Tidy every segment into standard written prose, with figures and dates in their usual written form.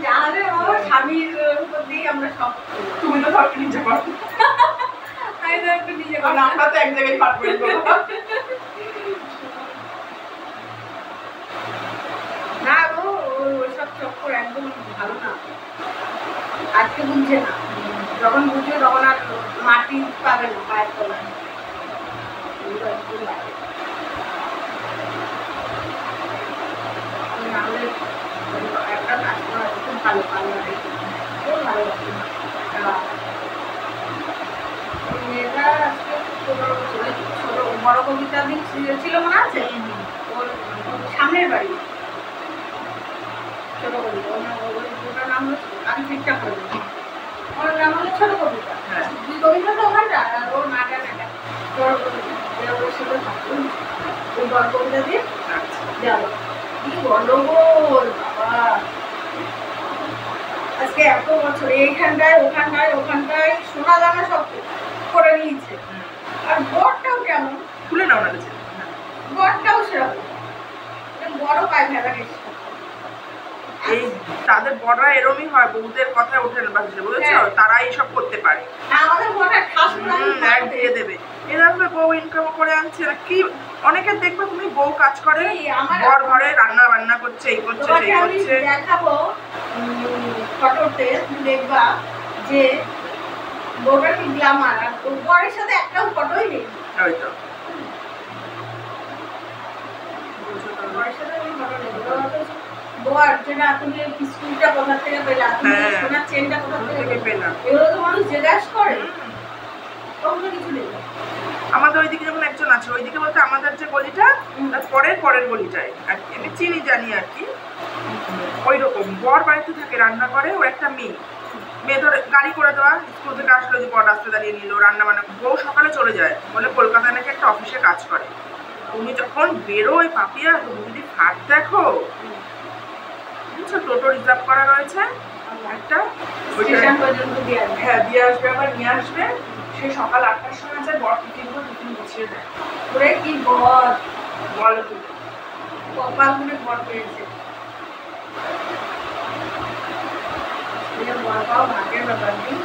জাহাজে আমার স্বামীর উপর দিয়ে আমরা সব। তুমি তো সব নিজে করো, আমি তো একটু নিজে আর আমরা তো এক জায়গায় পাঠ করে দেবো। না গো, ওইসব চক্কর একদম ভালো না। আজকে বুঝছে না, যখন বুঝবে তখন আর মাটি পাবে না পায়ের তলায়। একটা কাজ করা খুব ভালো পার্লারে, খুব ভালো মেয়েটা আজকে 15 বছরের ছোট বড় কবিতা দিন ছিল মনে আছে? ওর সামনের বাড়ি ছোট কবিতা, ওটার নাম হলো, আমি ঠিকঠাক করে দিই, ওর নাম হলো ছোট কবিতা। দুই কবিতা তো ওখানটা, আর ওর নাটা নাটা বড় কবিতা, ওর সাথে থাকতো ওই বড় কবিতা দিয়ে যাবো। কি গন্ডগোল বাবা, আজকে এত বছর এইখানটায় ওখানটায় ওখানটায় সোনা দানা সব করে নিয়েছে। আর বরটাও কেমন, খুলে নাও না কাছে, বরটাও সেরকম বড় পায় ভেড়া গেছে। এই তাদের বড়রা এরমই হয়, বউদের কথা ওঠে না বাসে, বুঝেছো? তারা এইসব করতে পারে। আমাদের বড়টা ঠাস এক দিয়ে দেবে, এরকম বউ ইনকাম করে আনছে না কি। অনেকে দেখবে তুমি বউ কাজ করে, বর ঘরে রান্না বান্না করছে, এই করছে সেই করছে। দেখাবো ফটোতে, দেখবা যে বউটা কি গ্ল্যামার, আর বরের সাথে একটাও ফটোই নেই। হয়তো বরের সাথে আমি ফটো নেই। বর যেটা তুমি স্কুলটা কোথা থেকে পেলা, তুমি সোনার চেনটা কোথা থেকে পেলা, এগুলো তো মানুষ জিজ্ঞাসা করে, ওগুলো কিছু নেই। আমাদের ওইদিকে যেমন একজন আছে, ওইদিকে বলতে আমাদের যে গলিটা তার পরের গলিটায় আর কি, আমি চিনি জানি আর কি। ওই রকম বর বাড়িতে থাকে, রান্না করে, ওর একটা মেয়ে ধরে গাড়ি করে দেওয়া, স্কুল থেকে আসলো যে বর রাস্তা দাঁড়িয়ে নিল, রান্না বান্না, বউ সকালে চলে যায়, বলে কলকাতায় নাকি একটা অফিসে কাজ করে। তুমি যখন বেরোয় পাপিয়া, তুমি যদি ফাট দেখো, বুঝছো, টোটো রিজার্ভ করা রয়েছে একটা, হ্যাঁ দিয়ে আসবে, আবার নিয়ে আসবে। সে সকাল 8টার সময় যায়, বর টিফিন গুছিয়ে দেয়। ওরে কি বর, বলো তুমি, কপাল গুনে বর পেয়েছে। বর পাও ভাগের ব্যাপার নেই।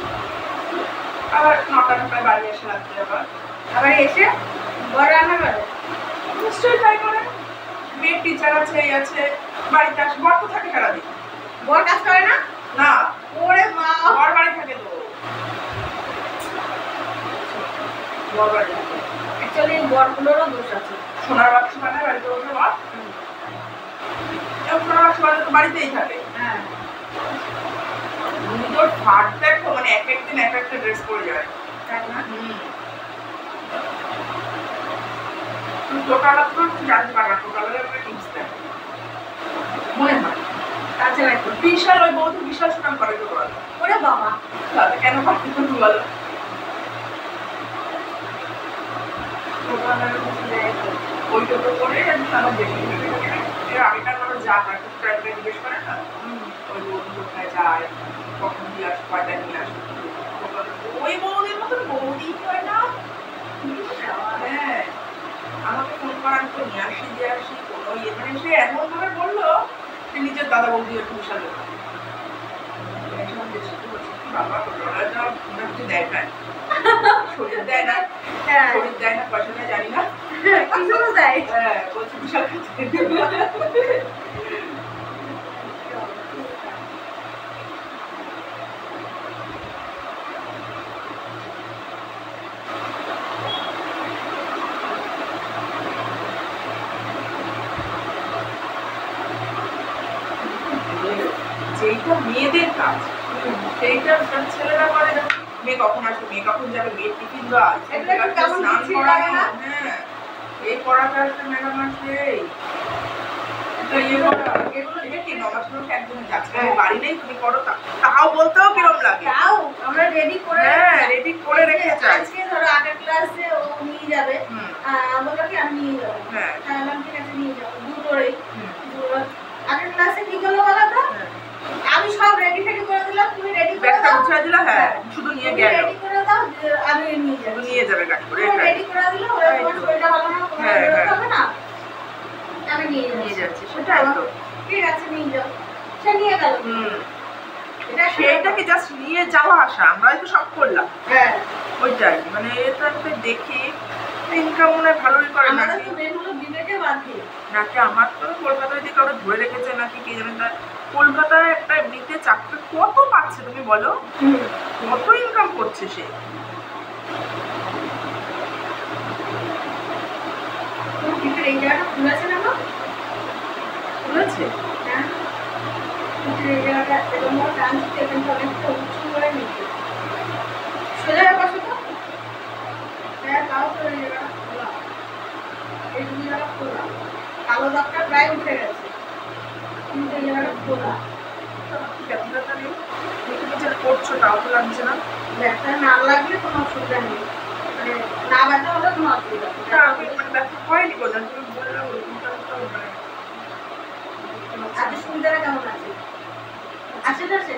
আবার 9টা বাড়ি এসে রাত্রে আবার এসে বর রান্না করে, নিশ্চয়ই তাই করে। মেয়ের টিচার আছে, এই আছে, বাড়িতে আসে, বর তো থাকে সারাদিন। বর কাজ করে না? না, ওরে মা, বর বাড়ি থাকে তো, বর বাড়ি থাকে। অ্যাকচুয়ালি বরগুলোরও দোষ আছে। সোনার বাক্স বানায় বাড়িতে বসে বর, সোনার বাক্স বানালে তো বাড়িতেই থাকে। হ্যাঁ, তুমি তোর ফাট দেখো, মানে এক একদিন এক একটা ড্রেস পরে যায়, তাই না? টোটালা তো জানতে পারবা, টোটালের একটা টিপস দেয় মনে হয়। তাছাড়া একটু বিশাল, ওই বউ তো বিশাল সুনাম করে টোটাল। ওরে বাবা, তাহলে কেন পারতে তুমি বলো? ওই টোটো করে আমার দেখে এর আগেকার মানুষ যা হয় টুকটাকে জিজ্ঞেস করে না, ওই বৌদি কোথায় যায়, কখন দিয়ে আসে, কয়টা নিয়ে আসে, ওই বৌদির মতন বৌদি হয় না। হ্যাঁ, আমাকে ফোন করা, আমি তো নিয়ে আসি দিয়ে আসি, কোনো মানে সে এমন ভাবে বললো সে নিজের দাদা বৌদি একটু বিশাল বাবা, কিছু দেয় না, শরীর দেয় না, শরীর দেয় না, পয়সা দেয় জানি না, কিছু দেয়। হ্যাঁ বলছি বিশাল যেইটা মেয়েদের কাজ, সেইটা ছেলেরা করে না। মেয়ে কখন আসবে, মেয়ে কখন যাবে, মেয়ের টিফিন দেওয়া, স্নান করানো, হ্যাঁ এই করাটা একটা ম্যাডাম আসবে, বাড়ি নেই তুমি করো, তাও বলতেও কিরম লাগে, তাও আমরা রেডি করে, হ্যাঁ রেডি করে রেখে যাই। আজকে ধরো আগের ক্লাসে ও নিয়ে যাবে, বললো কি আমি নিয়ে যাবো, হ্যাঁ তাহলে ঠিক আছে নিয়ে যাবো, দুটোরই। আগের ক্লাসে কি করলো বলো তো, আমি সব রেডি ফেডি করে দিলাম, তুমি রেডি করে দাও, গুছিয়ে দিলা, হ্যাঁ শুধু নিয়ে গেল, রেডি করে দাও, আমি নিয়ে যাবো, নিয়ে যাবে গাড়ি করে, রেডি করে দিলো, ওরা তোমার শরীরটা ভালো না, তোমার বেরোতে হবে না, আমি নিয়ে যাচ্ছি, সেটাই তো, ঠিক আছে নিয়ে যাও। সে নিয়ে গেল। সেইটাকে জাস্ট নিয়ে যাওয়া আসা, আমরাই তো সব করলাম। হ্যাঁ ওইটাই মানে এটা দেখি ইনকাম মনে হয় ভালোই করে আমাদের তো মেন হলো বিবেকে বাঁধে নাকি। আমার তো কলকাতায় দিকে ওরা ধরে রেখেছে নাকি কে জানে। তা কলকাতায় একটা এমনিতে চাকরি কত পাচ্ছে তুমি বলো, কত ইনকাম করছে সে। পিঠের এই জায়গাটা খুলেছে না, খুলেছে হ্যাঁ পিঠের এই জায়গাটা এরকম টানছে, এখানটা অনেকটা উঁচু করে নিচ্ছে। সোজা বসো তো, হ্যাঁ তাও তো এই জায়গাটা খোলা, এই দুই জায়গা খোলা, কালো দাগটা প্রায় উঠে গেছে কিন্তু এই জায়গাটা খোলা। ব্যথাটা নেই, তুমি যেটা করছো তাও তো লাগছে না। ব্যথা না লাগলে কোনো অসুবিধা নেই, মানে না ব্যথা হলে কোনো অসুবিধা নেই। আমি মানে ব্যথা হয়নি কোথাও, তুমি বললে আজকে সুবিধাটা কেমন আছে? আছে না সে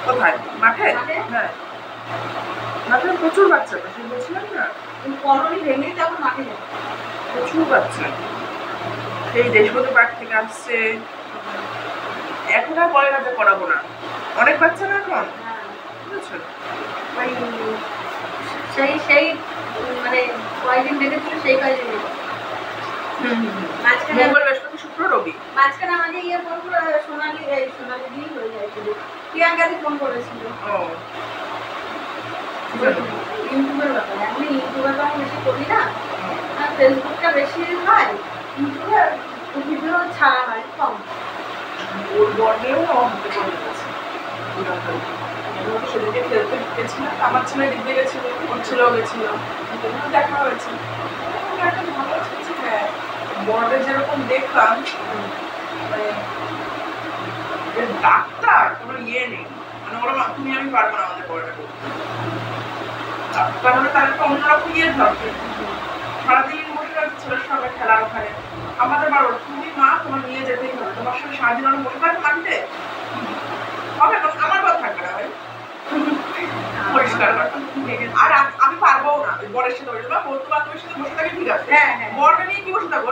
কোথায় মাঠে? মাঠে? হ্যাঁ মাঠে প্রচুর বাচ্চা তো, সে বলছিলাম না কলোনি ভেঙেই তখন মাঠে যাবে, প্রচুর বাচ্চা। সেই দেশবন্ধু পার্ক থেকে আসছে, এখন আর বলে না যে করাবো না, অনেক বাচ্চা না এখন, বুঝেছো? ওই সেই সেই মানে কয়দিন দেখেছিল সেই কয়দিন মাঝখানে মঙ্গল বৃহস্পতি শুক্র রবি মাঝখানে আমাকে ইয়ে ফোন করে সোনালি দিয়ে হয়ে যাচ্ছিল, প্রিয়াঙ্কাদি ফোন করেছিল ও ইউটিউবের ব্যাপারে। আমি ইউটিউবে তো আমি বেশি করি না, ফেসবুকটা বেশি হয়, ইউটিউবে ভিডিও ছাড়া হয় কম। ওর বর্ণেও আমাকে করে দিয়েছে, সেদিকে খেলতে গেছিলাম, আমার ছেলে দিতে গেছিল, ওর ছেলেও গেছিল, দেখা হয়েছে। ভালো আছে, হ্যাঁ বড়ে যেরকম দেখলাম মানে ডাক্তার কোনো ইয়ে নেই, মানে ওরা তুমি আমি পারবো না আমাদের বড়টা করতে। ডাক্তার হলে তার একটা অন্যরকম ইয়ে দরকার, সারাদিন বসে থাকছে ছেলের সঙ্গে খেলার ওখানে। আমাদের বারো তুমি মা তোমার নিয়ে যেতেই হবে, তোমার সঙ্গে সারাদিন আমি বসে থাকবো মাটিতে হবে, আমার কথা থাকবে না ভাই পরিষ্কার আর আমি পারবো না বরের সাথে বসে, বন্ধু বান্ধবের সাথে বসে থাকে ঠিক আছে, হ্যাঁ হ্যাঁ বরটা নিয়ে কি বসে থাকবো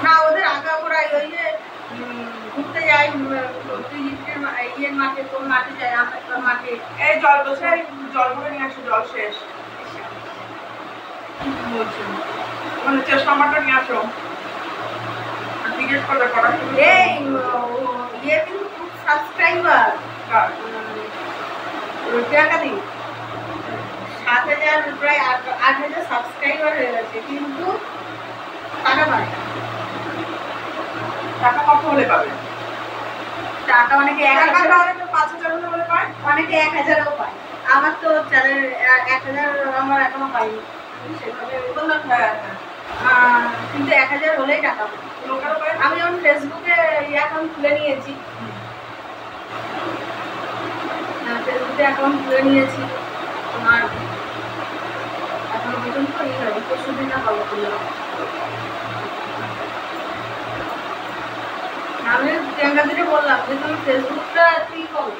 না, ওদের আগা ওরা ওই যে ঘুরতে যাই ইয়ের মাঠে, তোর মাঠে যায়, আমরা তোর মাঠে এই জল বসে জল ভরে নিয়ে আসো, জল শেষ বলছি মানে চেষ্টা আমারটা নিয়ে আসো, জিজ্ঞেস করলে করা এই ইয়ে কিন্তু খুব সাবস্ক্রাইবার প্রিয়াঙ্কাদি 7,000 প্রায় 8,000 সাবস্ক্রাইবার হয়ে গেছে, কিন্তু টাকা পায়। টাকা কত হলে পাবে? টাকা অনেকে 1,000, অনেকে 5,000 হলে পায়, অনেকে 1,000ও পায়। আমার তো চ্যানেল 1,000 আমার এখনো পাইনি, সেভাবে বললাম কিন্তু 1,000 হলেই টাকা পাই। আমি যখন ফেসবুকে অ্যাকাউন্ট খুলে নিয়েছি, ফেসবুকে অ্যাকাউন্ট খুলে নিয়েছি, তোমার এখনো পর্যন্ত এই হয় পরশুদিন না পাবো করলাম। আমি প্রিয়াঙ্কাদিকে বললাম যে তুমি ফেসবুকটা কি করো,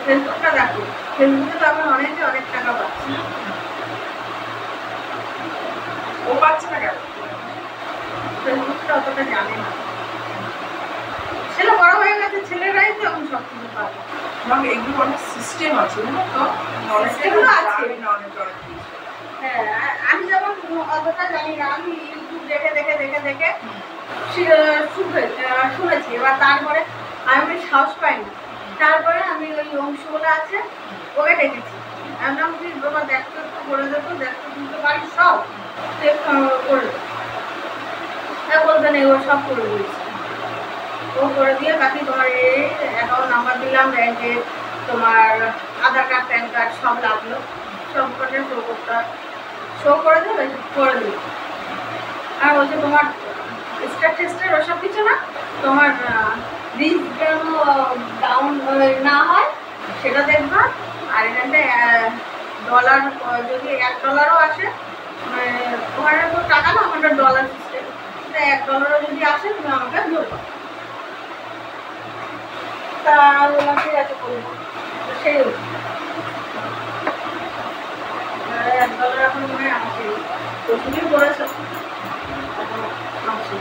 ফেসবুকটা দেখো, ফেসবুকে তো এখন অনেকে অনেক টাকা পাচ্ছে। ও পাচ্ছে না কেন? ফেসবুকটা অতটা জানে না, ছেলে বড় হয়ে গেছে, ছেলেরাই তো এখন সব কিছু পাবে। এগুলো অনেক সিস্টেম আছে জানো তো, সিস্টেমও আছে। হ্যাঁ আমি যেমন অতটা জানি না, আমি ইউটিউব দেখে দেখে দেখে দেখে শুনেছি, এবার তারপরে আমি সাহস পাই না, তারপরে আমি ওই অংশগুলো আছে ওকে ডেকেছি, আমি কি বাবা দেখতে একটু করে দেবো, দেখতে তুলতে পারি সব করে দেবো, বলতে নেই ও সব করে দিয়েছি, ও করে দিয়ে বাকি তোমার এই অ্যাকাউন্ট নাম্বার দিলাম, ব্যাংকের তোমার আধার কার্ড প্যান কার্ড সব লাগলো, সব করে শো করে দেবে, করে দেবে। আর বলছে তোমার স্ট্যাটাসটার ওসব কিছু না, তোমার রিস্ক যেন ডাউন না হয় সেটা দেখবা, আর এখানটায় ডলার যদি $1 আসে, ওখানে তো টাকা না, ওখানটা ডলার সিস্টেম, $1 যদি আসে তুমি আমাকে ধরবা। তা বললাম ঠিক আছে করবো, সেই $1 এখন মনে হয় আসে, প্রচুরই করেছে এখন আসে।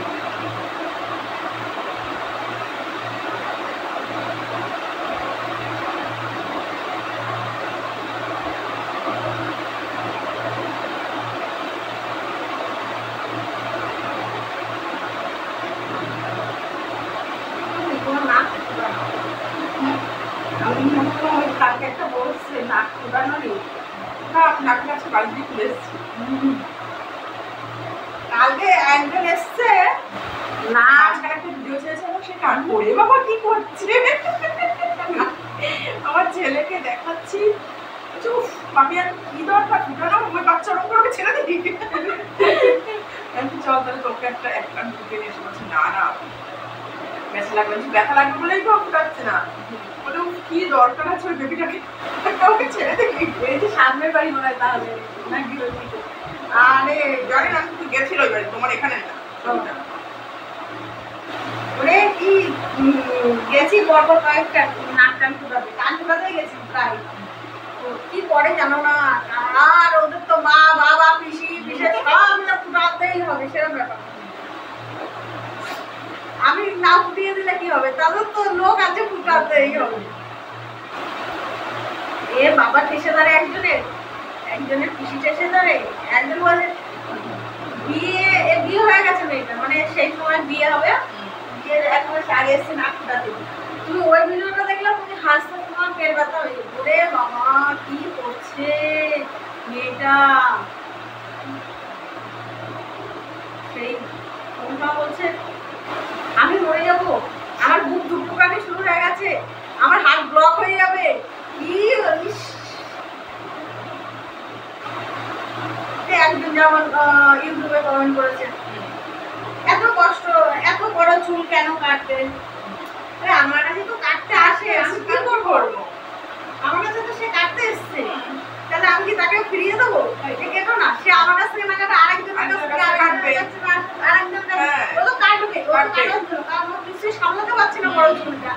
এসছে নাক ফুটানো নেই। না আমি নাকের কাছে বাড়ি দিয়ে খুলে এসেছি। কালকে একজন এসছে না মাঝখানে একটা ভিডিও ছেড়েছিলাম, সে কান পড়ে বাবা কি করছে, আমার ছেলেকে দেখাচ্ছি, উফ মামি আর কি দরকার ফুটানো, আমার বাচ্চা ওরকম করে ছেড়ে দিই। চল তাহলে তোকে একটা কান ফুটে নিয়ে এসে বলছি না না ব্যথা লাগবে বলেই তো ফুটাচ্ছে না, বলে কি দরকার আছে ওই বেবিটাকে ওকে ছেড়ে দিই। এই যে সামনের বাড়ি মনে হয় তাহলে নাকি আরে জানি না তুই গেছিল ওই বাড়ি, তোমার এখানে না ওরে কি গেছি পরপর কয়েকটা নাক টান ফুটাতে কান ফুটাতে গেছি প্রায়। তো কি করে জানো না, আর ওদের তো মা বাবা পিসি পিসে সব মিলে ফুটাতেই হবে, সেরকম ব্যাপার। আমি না ফুটিয়ে দিলে কি হবে, তাদের তো লোক আছে ফুটাতেই হবে। এ বাবা ঠেসেদারে একজনের পিসি ঠেসেদারে, একজন বলে বিয়ে হয়ে গেছে মেয়েটা, মানে সেই সময় বিয়ে হবে, বিয়ের 1 মাস আগে এসছে নাক ফুটাতে। তুমি ওই ভিডিওটা দেখলে তুমি হাসতে তোমার পেট ব্যথা হয়ে যাবে। ওরে বাবা কি করছে মেয়েটা, সেই কোনটা বলছে আমি মরে যাবো, আমার বুক ধুকধুকানি শুরু হয়ে গেছে, আমার হাত ব্লক হয়ে যাবে, কি বলিস। একজন যেমন ইউটিউবে কমেন্ট করেছে এত কষ্ট এত বড় চুল কেন কাটতে, আমার কাছে তো কাটতে আসে, আমি কি করবো, আমার কাছে তো সে কাটতে এসছে, তাহলে আমি কি তাকে ফিরিয়ে দেবো, কেন না, সে আমার কাছ থেকে না কাটে আরেকজন কাটবে, আরেকজন ও তো কাটবে, ও তো কাটার জন্য, কারণ ও নিশ্চয়ই সামলাতে পারছে না বড় চুলটা,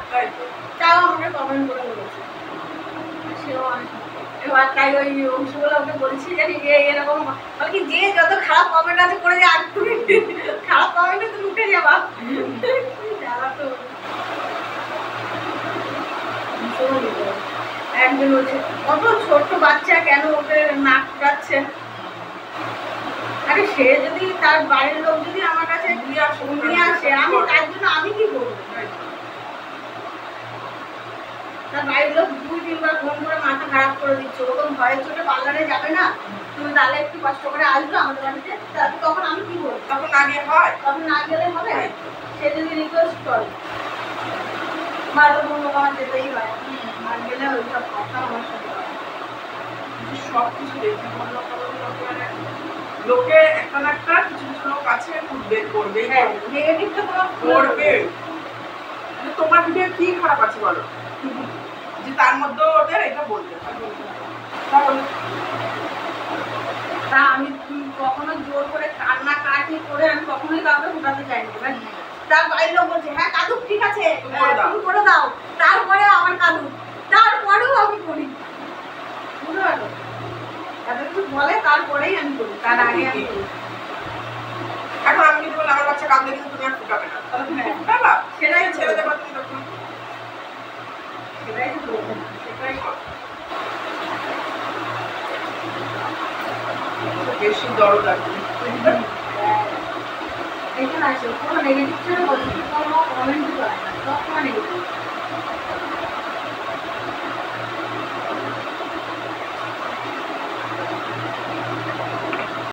তাও আমাকে কমেন্ট করে বলেছে। সেও এবার তাই ওই অংশগুলো ওকে বলছি জানি যে এরকম কি যে যত খারাপ কমেন্ট আছে করে যে আর তুমি খারাপ কমেন্টে তুমি উঠে যাবা, যারা তো একজন বলছে কত ছোট্ট বাচ্চা কেন ওকে নাক ফুটাচ্ছে। আরে সে যদি তার বাড়ির লোক যদি আমার কাছে নিয়ে আসে, আমি তার জন্য আমি কি করবো, তার বাড়ির লোক 2-3 বার ফোন করে মাথা খারাপ করে দিচ্ছে, ওরকম ভয়ের চোটে পার্লারে যাবে না, তুমি তাহলে একটু কষ্ট করে আসবে আমাদের বাড়িতে, তাহলে তখন আমি কি করবো, তখন আগে হয়, তখন না গেলে হবে, সে যদি রিকোয়েস্ট করে ভালো বন্ধু আমার যেতেই হয়, আর গেলে ওই সব কথা আমার সাথে সব কিছু দেখে লোকে একটা না একটা কিছু কিছু লোক আছে বের করবে, নেগেটিভটা তোমার করবে। তোমার ভিডিও কি খারাপ আছে বলো, যে তার মধ্যে ওদের এটা বলতে তাহলে তা আমি কখনো জোর করে কান্না কাটি করে আমি কখনোই কাউকে ফুটাতে চাইনি, তার বাড়ির লোক বলছে হ্যাঁ কাঁদুক ঠিক আছে তুমি করে দাও, তারপরে আমার কাঁদুক, তারপরেও আমি করি, বুঝতে পারো, তাদের কিছু বলে তারপরেই আমি করি, তার আগে আমি করি। এখন আমি যদি বলি আমার বাচ্চা কাঁদলে কিন্তু তুমি আর ফুটাবে না, তাহলে তুমি ফুটাবা, সেটাই ছেড়ে দেবা তুমি, তখন সেটাই তো বলবো, সেটাই বেশি দরদ আছে। এখানে আসে কোনো নেগেটিভ ছাড়া বলছি কোনো কমেন্টই করে না, সব সময় নেগেটিভ।